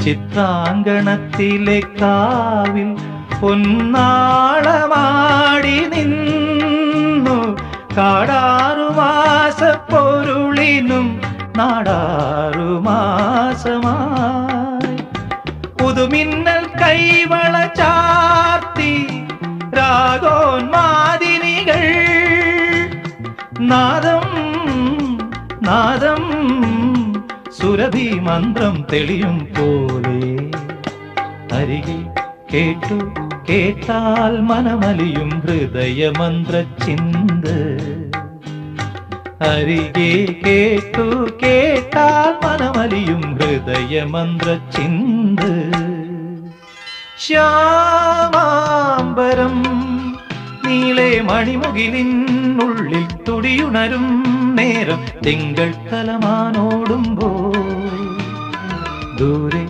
ചിത്രാങ്കണത്തിലെ കാവിൽ പൊന്നാളമാടി നിന്നു കാടാറുമാസപ്പൊരുളിനും നാടാറുമാസമായി പുതുമിന്നൽ കൈവള ചാർത്തി രാഗോന്മാദിനികൾ നാദം നാദം സുരഭി മന്ത്രം തെളിയും പോലെ അരികിൽ കേട്ടു കേട്ടാൽ മനമലിയും ഹൃദയമന്ത്ര ചിന്ത് അരികെ കേട്ടു കേട്ടാൽ മനമലിയും ഹൃദയമന്ത്ര ചിന്ത് ശ്യാമാംബരം നീളെ മണിമുകിലിനുള്ളിൽ തുടിയുണരും നേരം തിങ്കൾ കലമാനോടുമ്പോൾ ദൂരെ